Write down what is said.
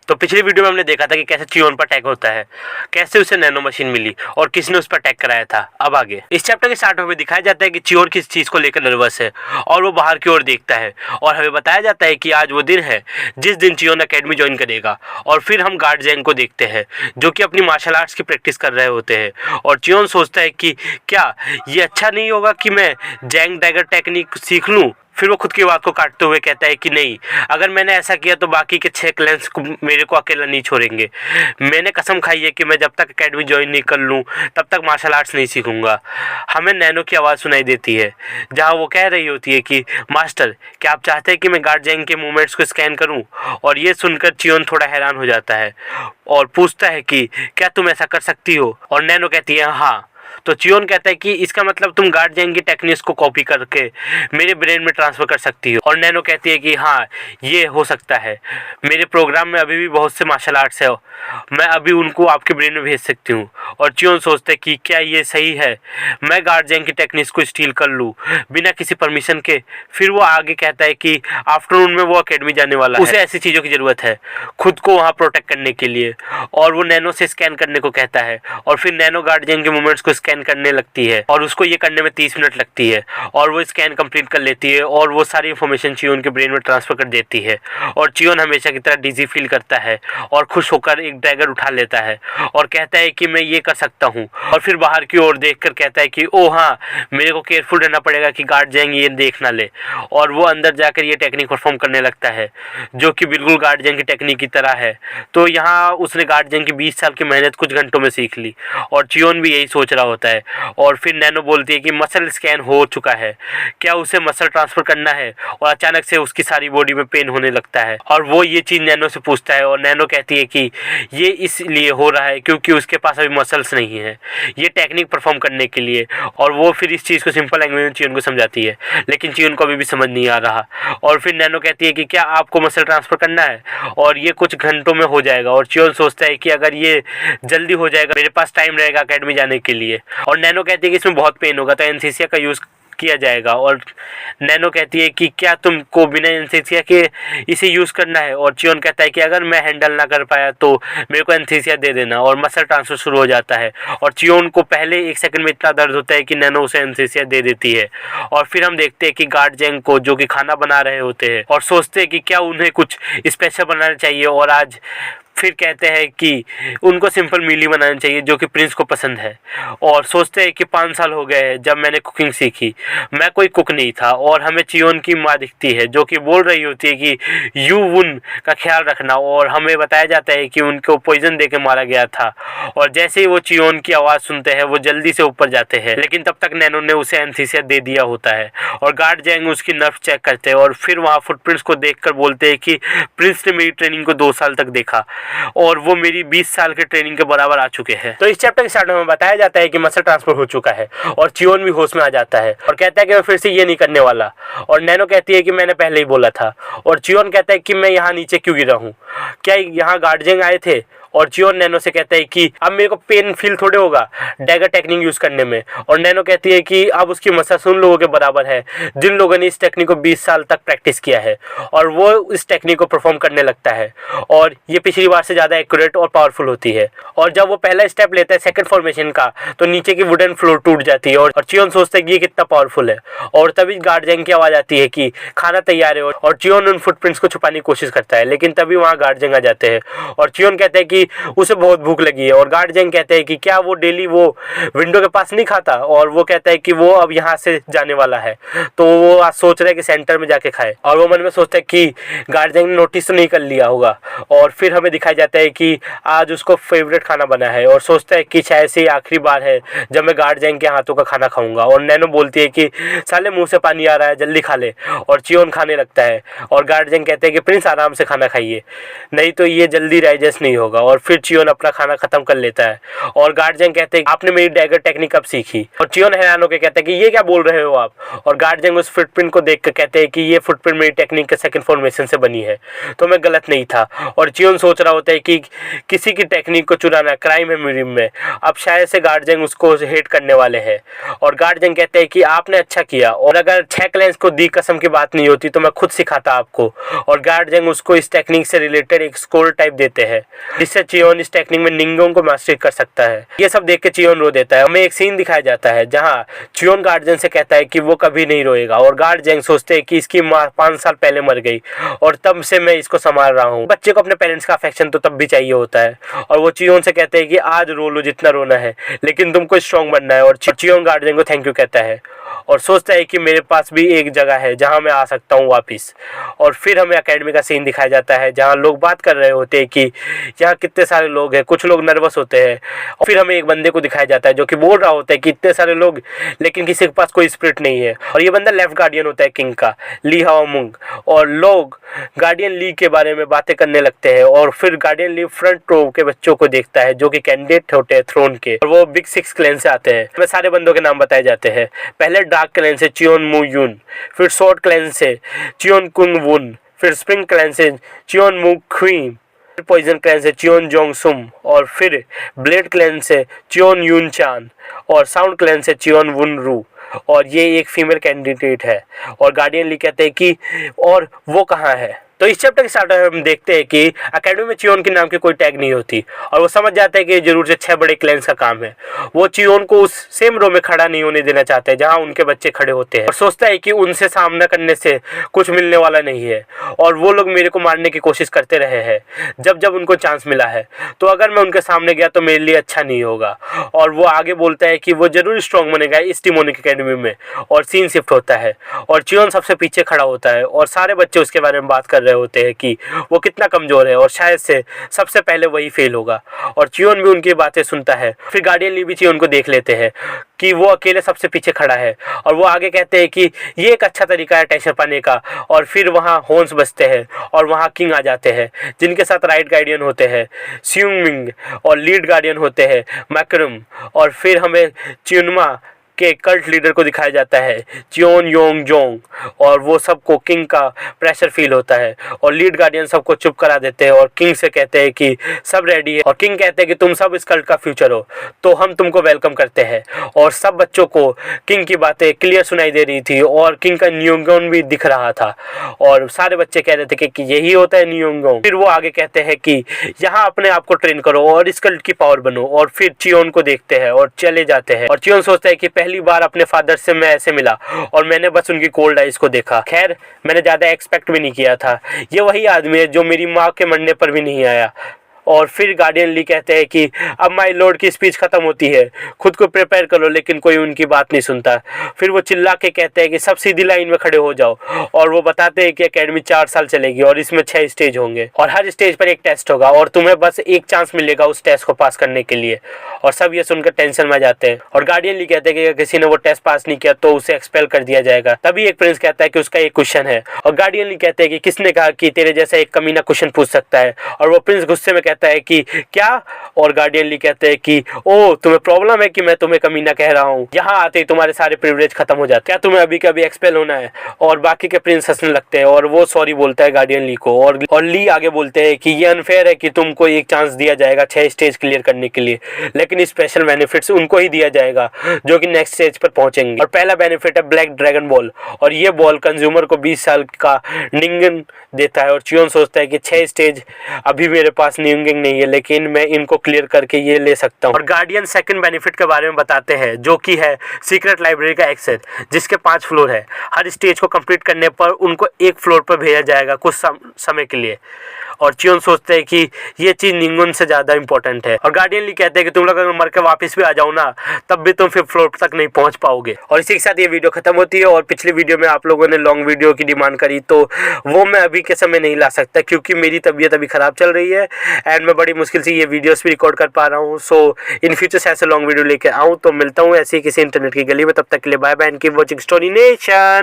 तो पिछली वीडियो में हमने देखा था कि कैसे चियोन पर अटैक होता है, कैसे उसे नैनो मशीन मिली और किसने उस पर अटैक कराया था। अब आगे इस चैप्टर के स्टार्ट में हमें दिखाया जाता है कि चियोन किस चीज को लेकर नर्वस है और वो बाहर की ओर देखता है और हमें बताया जाता है कि आज वो दिन है जिस दिन चियोन अकेडमी ज्वाइन करेगा। और फिर हम गार्ड जैंग को देखते हैं जो कि अपनी मार्शल आर्ट्स की प्रैक्टिस कर रहे होते हैं और चियोन सोचता है कि क्या ये अच्छा नहीं होगा कि मैं जैंग डैगर टेक्निक सीख लूँ। फिर वो खुद की बात को काटते हुए कहता है कि नहीं, अगर मैंने ऐसा किया तो बाकी के 6 क्लैंस को मेरे को अकेला नहीं छोड़ेंगे। मैंने कसम खाई है कि मैं जब तक एकेडमी ज्वाइन नहीं कर लूँ तब तक मार्शल आर्ट्स नहीं सीखूंगा। हमें नैनो की आवाज़ सुनाई देती है जहाँ वो कह रही होती है कि मास्टर, क्या आप चाहते हैं कि मैं गार्ड जैंग के मूवमेंट्स को स्कैन करूँ। और ये सुनकर चियोन थोड़ा हैरान हो जाता है और पूछता है कि क्या तुम ऐसा कर सकती हो। और नैनो कहती है हाँ। तो चियोन कहता है कि इसका मतलब तुम गार्ड जैंग की टेक्निक्स को कॉपी करके मेरे ब्रेन में ट्रांसफर कर सकती हो। और नैनो कहती है कि हाँ, ये हो सकता है। मेरे प्रोग्राम में अभी भी बहुत से मार्शल आर्ट्स है, मैं अभी उनको आपके ब्रेन में भेज सकती हूँ। और चियोन सोचता है कि क्या ये सही है, मैं गार्ड जैंग की टेक्निक्स को स्टील कर लूँ बिना किसी परमिशन के। फिर वो आगे कहता है कि आफ्टरनून में वो अकेडमी जाने वाला है, उसे ऐसी चीज़ों की ज़रूरत है खुद को वहाँ प्रोटेक्ट करने के लिए। और वो नैनो से स्कैन करने को कहता है और फिर नैनो गार्ड जैंग के मूवमेंट्स को स्कैन करने लगती है और उसको ये करने में 30 मिनट लगती है और वो स्कैन कंप्लीट कर लेती है और वो सारी इन्फॉर्मेशन चियोन के ब्रेन में ट्रांसफर कर देती है। और चियोन हमेशा की तरह डिजी फील करता है और खुश होकर एक डैगर उठा लेता है और कहता है कि मैं ये कर सकता हूँ। और फिर बाहर की ओर देखकर कहता है कि ओ हाँ, मेरे को केयरफुल रहना पड़ेगा कि गार्ड जैंग ये देख ना ले। और वो अंदर जाकर ये टेक्निक परफॉर्म करने लगता है जो कि बिल्कुल गार्ड जैंग की टेक्निक की तरह है। तो यहाँ उसने गार्ड जैंग की 20 साल की मेहनत कुछ घंटों में सीख ली और चियोन भी यही सोच रहा होता है। और फिर नैनो बोलती है कि मसल स्कैन हो चुका है, क्या उसे मसल ट्रांसफर करना है। और अचानक से उसकी सारी बॉडी में पेन होने लगता है और वो ये चीज़ नैनो से पूछता है और नैनो कहती है कि ये इसलिए हो रहा है क्योंकि उसके पास अभी मसल्स नहीं है ये टेक्निक परफॉर्म करने के लिए। और वो फिर इस चीज़ को सिंपल लैंग्वेज में चियोन को समझाती है लेकिन चियोन को अभी भी समझ नहीं आ रहा। और फिर नैनो कहती है कि क्या आपको मसल ट्रांसफ़र करना है और ये कुछ घंटों में हो जाएगा। और चियोन सोचता है कि अगर ये जल्दी हो जाएगा मेरे पास टाइम रहेगा अकेडमी जाने के लिए। और नैनो कहती है कि इसमें बहुत पेन होगा तो एनेस्थीसिया का यूज़ किया जाएगा। और नैनो कहती है कि क्या तुमको बिना एनेस्थीसिया के इसे यूज़ करना है। और चियोन कहता है कि अगर मैं हैंडल ना कर पाया तो मेरे को एनेस्थीसिया दे देना। और मसल ट्रांसफर शुरू हो जाता है और चियोन को पहले 1 सेकंड में इतना दर्द होता है कि नैनो उसे एनेस्थीसिया दे देती है। और फिर हम देखते हैं कि गार्ड जैंग को जो कि खाना बना रहे होते हैं और सोचते हैं कि क्या उन्हें कुछ स्पेशल बनाना चाहिए। और आज फिर कहते हैं कि उनको सिंपल मील ही बनानी चाहिए जो कि प्रिंस को पसंद है। और सोचते हैं कि 5 साल हो गए हैं जब मैंने कुकिंग सीखी, मैं कोई कुक नहीं था। और हमें चियोन की माँ दिखती है जो कि बोल रही होती है कि यू वुन का ख्याल रखना। और हमें बताया जाता है कि उनको पॉइजन दे के मारा गया था। और जैसे ही वो चियोन की आवाज़ सुनते हैं वो जल्दी से ऊपर जाते हैं लेकिन तब तक नैनो ने उसे एनेस्थीसिया दे दिया होता है। और गार्ड जैंग उसकी नर्व चेक करते हैं और फिर वहाँ फुटप्रिंट्स को देखकर बोलते हैं कि प्रिंस ने मेरी ट्रेनिंग को 2 साल तक देखा और वो मेरी 20 साल के ट्रेनिंग के बराबर आ चुके हैं। तो इस चैप्टर के स्टार्ट में बताया जाता है कि मसल ट्रांसफर हो चुका है और चियोन भी होश में आ जाता है और कहता है कि मैं फिर से ये नहीं करने वाला। और नैनो कहती है कि मैंने पहले ही बोला था। और चियोन कहता है कि मैं यहाँ नीचे क्यों गिरा हूँ, क्या यहाँ गार्ड जैंग आए थे। और चियोन नैनो से कहता है कि अब मेरे को पेन फील थोड़े होगा डैगर टेक्निक यूज़ करने में। और नैनो कहती है कि अब उसकी मसल उन लोगों के बराबर है जिन लोगों ने इस टेक्निक को 20 साल तक प्रैक्टिस किया है। और वो इस टेक्निक को परफॉर्म करने लगता है और ये पिछली बार से ज़्यादा एक्यूरेट और पावरफुल होती है। और जब वो पहला स्टेप लेता है सेकंड फॉर्मेशन का तो नीचे की वुडन फ्लोर टूट जाती है और चियोन सोचता है कि ये कितना पावरफुल है। और तभी गार्ड जैंग की आवाज़ आती है कि खाना तैयार है। और चियोन उन फुटप्रिंट्स को छुपाने की कोशिश करता है लेकिन तभी वहाँ गार्ड जैंग आ जाते हैं और चियोन कहता है कि उसे बहुत भूख लगी है। और गार्ड जैंग कहते हैं कि क्या वो डेली वो विंडो के पास नहीं खाता। और वो कहता है कि वो अब यहाँ से जाने वाला है तो वो आज सोच रहा है कि सेंटर में जाके खाए। और वो मन में सोचता है कि गार्ड जैंग ने नोटिस तो नहीं कर लिया होगा। और फिर हमें दिखाया जाता है कि आज उसको फेवरेट खाना बना है और सोचता है कि शायद से आखिरी बार है जब मैं गार्ड जैंग के हाथों का खाना खाऊंगा। और नैनो बोलती है कि साले मुंह से पानी आ रहा है, जल्दी खा ले। और चियोन खाने लगता है और गार्ड जैंग कहते हैं कि प्रिंस आराम से खाना खाइए नहीं तो ये जल्दी डाइजेस्ट नहीं होगा। और और फिर चियोन अपना खाना खत्म कर लेता है। और गार्डजंग कहते हैं आपने मेरी डैगर टेक्निक कब सीखी, और चियोन हैरान होकर कहता है कि ये क्या बोल रहे हो आप। और गार्डजंग उस फुटप्रिंट को देख कर कहते हैं कि ये फुटप्रिंट मेरी टेक्निक के सेकंड फॉर्मेशन से बनी है, तो मैं गलत नहीं था। और चियोन सोच रहा होता है कि किसी की टेक्निक को चुराना क्राइम है म्यूजियम में। अब शायद से गार्डजंग उसको हेट करने वाले हैं। और गार्डजंग कहते हैं कि आपने अच्छा किया, और अगर 6 क्लैंस को दी कसम की बात नहीं होती तो मैं खुद सिखाता आपको। और गार्डजंग उसको इस टेक्निक से रिलेटेड एक स्कोर टाइप देते हैं, जिससे चियोन इस टेक्निक में निंगोंग को मास्टर कर सकता है। ये सब देख के चियोन रो देता है। हमें एक सीन दिखाया जाता है जहाँ चियोन गार्डजंग से कहता है कि वो कभी नहीं रोएगा, और गार्डजंग सोचते हैं कि इसकी माँ 5 साल पहले मर गई और तब से मैं इसको संभाल रहा हूँ। बच्चे को अपने पेरेंट्स का अफेक्शन तो तब भी चाहिए होता है। और वो चियोन से कहते हैं कि आज रो लो जितना रोना है, लेकिन तुमको स्ट्रॉन्ग बनना है। और चियोन गार्डजंग को थैंक यू कहता है और सोचता है कि मेरे पास भी एक जगह है जहां मैं आ सकता हूं वापस। और फिर हमें एकेडमी का सीन दिखाया जाता है जहां लोग बात कर रहे होते हैं कि यहाँ कितने सारे लोग हैं। कुछ लोग नर्वस होते हैं, और फिर हमें एक बंदे को दिखाया जाता है जो कि बोल रहा होता है कि इतने सारे लोग, लेकिन किसी के पास कोई स्पिरिट नहीं है। और ये बंदा लेफ्ट गार्डियन होता है किंग का, ली हाओमुंग। और लोग गार्डियन ली के बारे में बातें करने लगते हैं, और फिर गार्डियन ली फ्रंट रो के बच्चों को देखता है जो कि कैंडिडेट होते हैं थ्रोन के, और वो बिग 6 क्लैन से आते हैं। हमें सारे बंदों के नाम बताए जाते हैं। पहले डार्क क्लैन से चियोन मू यून, फिर शॉर्ट क्लैन से चियोन कुंग वुन, फिर स्प्रिंग क्लैन से चियोन मू क्वीन, फिर पॉइजन क्लैन से चियोन जोंग सुम, और फिर ब्लेड क्लैन से चियोन यून चान, और साउंड क्लैन से चियोन वुन रू। और ये एक फीमेल कैंडिडेट है। और गार्डियन ली कहते हैं कि और वो कहाँ है। तो इस चैप्टर के स्टार्ट में हम देखते हैं कि एकेडमी में चियोन के नाम की कोई टैग नहीं होती, और वो समझ जाते हैं कि जरूर से 6 बड़े क्लैंस का काम है। वो चियोन को उस सेम रो में खड़ा नहीं होने देना चाहते हैं जहां उनके बच्चे खड़े होते हैं, और सोचता है कि उनसे सामना करने से कुछ मिलने वाला नहीं है, और वो लोग मेरे को मारने की कोशिश करते रहे हैं जब जब उनको चांस मिला है, तो अगर मैं उनके सामने गया तो मेरे लिए अच्छा नहीं होगा। और वो आगे बोलता है कि वो जरूर स्ट्रॉन्ग बनेगा इस डिमोनिक एकेडमी में। और सीन शिफ्ट होता है और चियोन सबसे पीछे खड़ा होता है, और सारे बच्चे उसके बारे में बात कर रहे होते हैं कि वो कितना कमजोर है और शायद से सबसे पहले वही फेल होगा। और चियोन भी उनकी बातें सुनता है। फिर गार्डियन ली भी चियोन को देख लेते हैं कि वो अकेले सबसे पीछे खड़ा है, और वो आगे कहते हैं कि ये एक अच्छा तरीका है टेंशन पाने का। और फिर वहाँ हॉर्न्स बजते हैं और वहाँ किंग आ जाते हैं, जिनके साथ राइट गार्डियन होते हैं स्यूंग मिंग, और लीड गार्डियन होते हैं मैकरम। और फिर हमें चियोनमा के कल्ट लीडर को दिखाया जाता है चियोन योंग जोंग, और वो सबको किंग का प्रेशर फील होता है। और लीड गार्डियन सबको चुप करा देते हैं और किंग से कहते हैं कि सब रेडी है। और किंग कहते हैं कि तुम सब इस कल्ट का फ्यूचर हो, तो हम तुमको वेलकम करते हैं। और सब बच्चों को किंग की बातें क्लियर सुनाई दे रही थी, और किंग का न्यूंगोन भी दिख रहा था, और सारे बच्चे कह रहे थे कि यही होता है न्यूंगोन। फिर वो आगे कहते हैं कि यहाँ अपने आप को ट्रेन करो और इस कल्ट की पावर बनो। और फिर चियोन को देखते हैं और चले जाते हैं। और चियोन सोचता है कि पहली बार अपने फादर से मैं ऐसे मिला और मैंने बस उनकी कोल्ड आइज को देखा। खैर मैंने ज्यादा एक्सपेक्ट भी नहीं किया था। ये वही आदमी है जो मेरी माँ के मरने पर भी नहीं आया। और फिर गार्डियन ली कहते हैं कि अब माय लॉर्ड की स्पीच खत्म होती है, खुद को प्रिपेयर करो। लेकिन कोई उनकी बात नहीं सुनता। फिर वो चिल्ला के कहते हैं कि सब सीधी लाइन में खड़े हो जाओ। और वो बताते हैं कि एकेडमी 4 साल चलेगी और इसमें 6 स्टेज होंगे, और हर स्टेज पर एक टेस्ट होगा, और तुम्हें बस एक चांस मिलेगा उस टेस्ट को पास करने के लिए। और सब ये सुनकर टेंशन में आ जाते हैं। और गार्डियन ली कहते हैं कि अगर किसी ने वो टेस्ट पास नहीं किया तो उसे एक्सपेल कर दिया जाएगा। तभी एक प्रिंस कहता है कि उसका एक क्वेश्चन है, और गार्डियन ली कहते हैं कि किसने कहा कि तेरे जैसा एक कमीना क्वेश्चन पूछ सकता है। और वो प्रिंस गुस्से में कहता है कि क्या। और गार्डियन ली कहते हैं कि ओ तुम्हें प्रॉब्लम है कि मैं तुम्हें कमीना कह रहा हूँ, यहाँ आते ही तुम्हारे सारे प्रिविलेज खत्म हो जाते, क्या तुम्हें अभी कभी एक्सपेल होना है। और बाकी के प्रिंस हंसने लगते हैं, और वो सॉरी बोलता है गार्डियन ली को। और ली आगे बोलते हैं कि ये अनफेयर है कि तुमको एक चांस दिया जाएगा 6 स्टेज क्लियर करने के लिए, लेकिन स्पेशल बेनिफिट्स उनको ही दिया जाएगा जो कि नेक्स्ट स्टेज पर पहुंचेंगे। और पहला बेनिफिट है ब्लैक ड्रैगन बॉल, और ये बॉल कंज्यूमर को 20 साल का निंगन देता है। और चियोन सोचता है कि 6 स्टेज अभी मेरे पास निंगन नहीं है, लेकिन मैं इनको क्लियर करके ये ले सकता हूँ। और गार्डियन सेकंड बेनिफिट के बारे में बताते हैं, जो कि है सीक्रेट लाइब्रेरी का एक्सेस, जिसके 5 फ्लोर है। हर स्टेज को कंप्लीट करने पर उनको एक फ्लोर पर भेजा जाएगा कुछ समय के लिए। और चियोन सोचते हैं कि ये चीज निंगन से ज्यादा इंपॉर्टेंट है। और गार्डियन ली कहते हैं कि तुम लोग अगर मर के वापस भी आ जाओ ना, तब भी तुम 5th फ्लोर तक नहीं पहुंच पाओगे। और इसी के साथ ये वीडियो खत्म होती है। और पिछली वीडियो में आप लोगों ने लॉन्ग वीडियो की डिमांड करी, तो वो मैं अभी के समय नहीं ला सकता क्योंकि मेरी तबीयत अभी खराब चल रही है, एंड मैं बड़ी मुश्किल से ये वीडियोस भी रिकॉर्ड कर पा रहा हूँ। सो इन फ्यूचर से ऐसे लॉन्ग वीडियो लेके आऊँ तो मिलता हूँ ऐसी किसी इंटरनेट की गली में। तब तक के लिए bye bye and keep watching Story nation.